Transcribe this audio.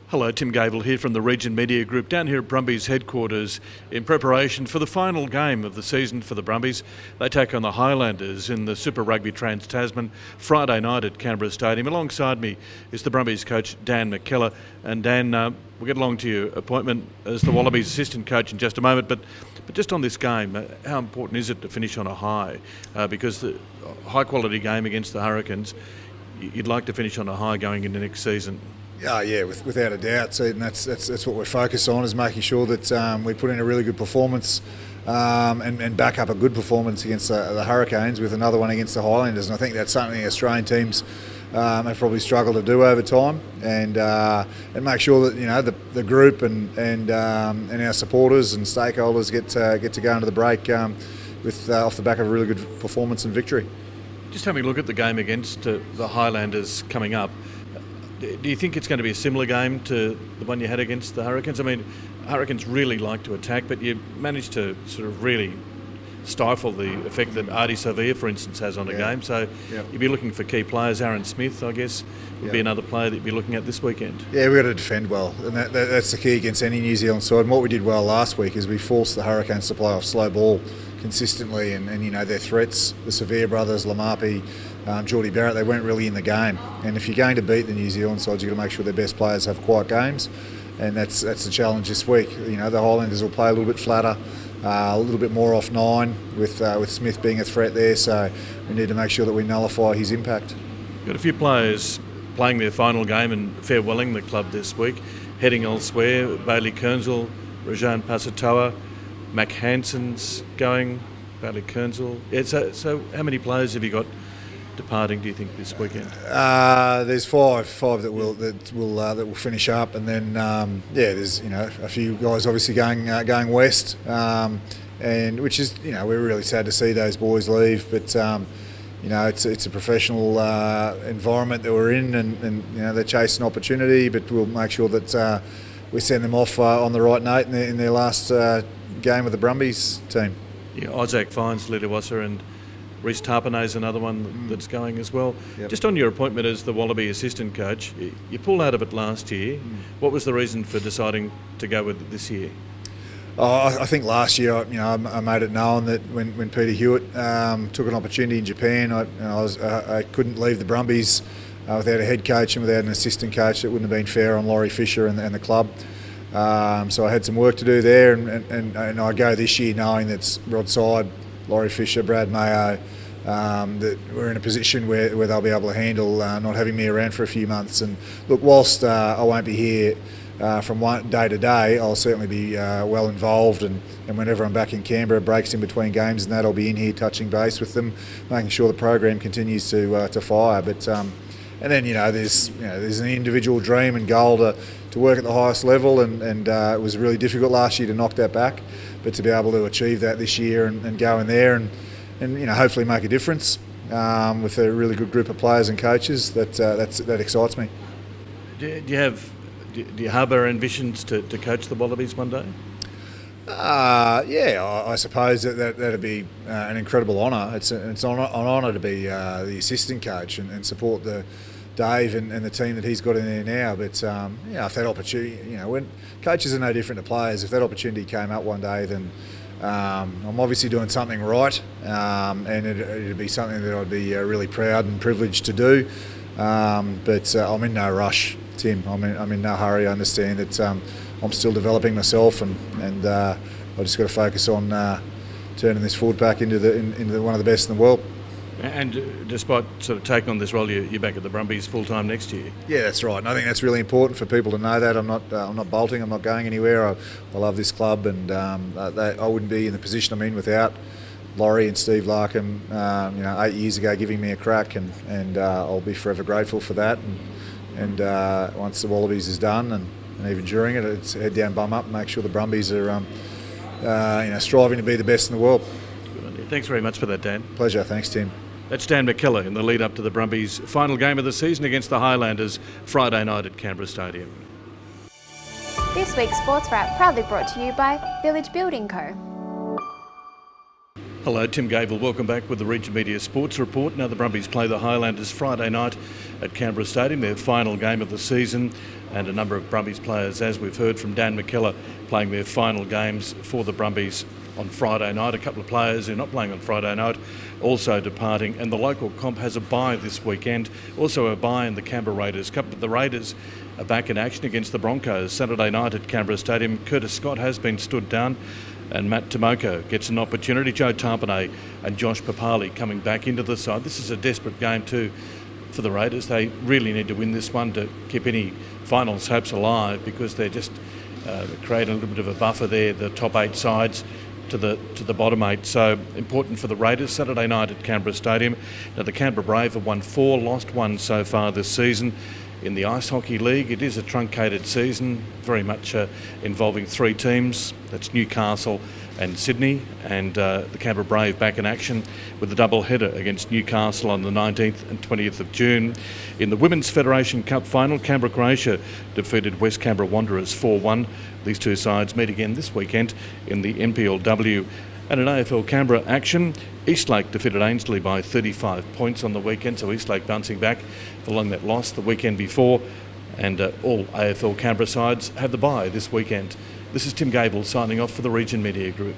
Hello, Tim Gavel here from the Region Media Group down here at Brumbies headquarters in preparation for the final game of the season for the Brumbies. They take on the Highlanders in the Super Rugby Trans-Tasman Friday night at Canberra Stadium. Alongside me is the Brumbies coach Dan McKellar. And Dan, we'll get along to your appointment as the Wallabies assistant coach in just a moment, but just on this game, how important is it to finish on a high? Because the high quality game against the Hurricanes, you'd like to finish on a high going into next season. Yeah, without a doubt. So that's what we're focused on, is making sure that we put in a really good performance and back up a good performance against the Hurricanes with another one against the Highlanders. And I think that's something Australian teams have probably struggled to do over time, and make sure that the group and our supporters and stakeholders get to go into the break with off the back of a really good performance and victory. Just having a look at the game against the Highlanders coming up. Do you think it's going to be a similar game to the one you had against the Hurricanes? I mean, Hurricanes really like to attack, but you managed to sort of really stifle the effect that Artie Savia, for instance, has on a game. So you'd be looking for key players. Aaron Smith, I guess, would be another player that you'd be looking at this weekend. Yeah, we've got to defend well, and that's the key against any New Zealand side. And what we did well last week is we forced the Hurricanes to play off slow ball consistently, and their threats, the Savia brothers, Lamapi, Geordie Barrett, they weren't really in the game. And if you're going to beat the New Zealand side, you've got to make sure their best players have quiet games, and that's the challenge this week. The Highlanders will play a little bit flatter, a little bit more off nine, with Smith being a threat there. So we need to make sure that we nullify his impact. Got a few players playing their final game in farewelling the club this week, heading elsewhere. Bailey Kernsel, Rajan Pasatoa, Mac Hansen's going. Bailey Kernsel. Yeah, so how many players have you got departing, do you think, this weekend? There's five that will finish up, and then there's a few guys obviously going west, and which is we're really sad to see those boys leave, but it's a professional environment that we're in, and they're chasing opportunity, but we'll make sure that we send them off on the right note in their last game with the Brumbies team. Yeah, Isaac Fines, Lidawassa, and Reece Tarpanay is another one that's going as well. Yep. Just on your appointment as the Wallaby assistant coach, you pulled out of it last year. What was the reason for deciding to go with it this year? I think last year, I made it known that when Peter Hewitt took an opportunity in Japan, I couldn't leave the Brumbies without a head coach and without an assistant coach. It wouldn't have been fair on Laurie Fisher and the club. So I had some work to do there, and I go this year knowing that's Rod Side, Laurie Fisher, Brad Mayo, that we're in a position where they'll be able to handle not having me around for a few months. And look, whilst I won't be here from one day to day, I'll certainly be well involved, and whenever I'm back in Canberra, breaks in between games and that, I'll be in here touching base with them, making sure the program continues to fire. But and then there's an individual dream and goal to work at the highest level, and it was really difficult last year to knock that back, but to be able to achieve that this year and go in there and hopefully make a difference with a really good group of players and coaches, that excites me. Do you harbour ambitions to coach the Wallabies one day? I suppose that'd be an incredible honour. It's an honour to be the assistant coach and support Dave and the team that he's got in there now. But if that opportunity, when coaches are no different to players, if that opportunity came up one day, then I'm obviously doing something right, and it'd be something that I'd be really proud and privileged to do. But I'm in no rush, Tim. I'm in no hurry. I understand that I'm still developing myself, and I just got to focus on turning this forward pack into one of the best in the world. And despite sort of taking on this role, you're back at the Brumbies full time next year. Yeah, that's right. And I think that's really important for people to know that I'm not bolting. I'm not going anywhere. I love this club, and I wouldn't be in the position I'm in without Laurie and Steve Larkham. 8 years ago, giving me a crack, and I'll be forever grateful for that. And once the Wallabies is done, and even during it, it's head down, bum up, and make sure the Brumbies are striving to be the best in the world. Good on you. Thanks very much for that, Dan. Pleasure. Thanks, Tim. That's Dan McKellar in the lead up to the Brumbies' final game of the season against the Highlanders Friday night at Canberra Stadium. This week's Sports Wrap proudly brought to you by Village Building Co. Hello, Tim Gavel. Welcome back with the Region Media Sports Report. Now the Brumbies play the Highlanders Friday night at Canberra Stadium, their final game of the season, and a number of Brumbies players, as we've heard from Dan McKellar, playing their final games for the Brumbies on Friday night. A couple of players who are not playing on Friday night also departing, and the local comp has a bye this weekend, also a bye in the Canberra Raiders Cup. But the Raiders are back in action against the Broncos Saturday night at Canberra Stadium. Curtis Scott has been stood down, and Matt Tomoko gets an opportunity. Joe Tarpanay and Josh Papali coming back into the side. This is a desperate game too for the Raiders. They really need to win this one to keep any finals hopes alive, because they're just creating a little bit of a buffer there, the top 8 sides to the bottom 8. So important for the Raiders Saturday night at Canberra Stadium. Now the Canberra Brave have won 4, lost 1 so far this season. In the Ice Hockey League, it is a truncated season, very much involving 3 teams. That's Newcastle and Sydney, and the Canberra Brave back in action with a double header against Newcastle on the 19th and 20th of June. In the Women's Federation Cup final, Canberra Croatia defeated West Canberra Wanderers 4-1. These two sides meet again this weekend in the NPLW. And in AFL Canberra action, Eastlake defeated Ainslie by 35 points on the weekend, so Eastlake bouncing back following that loss the weekend before. And all AFL Canberra sides have the bye this weekend. This is Tim Gavel signing off for the Region Media Group.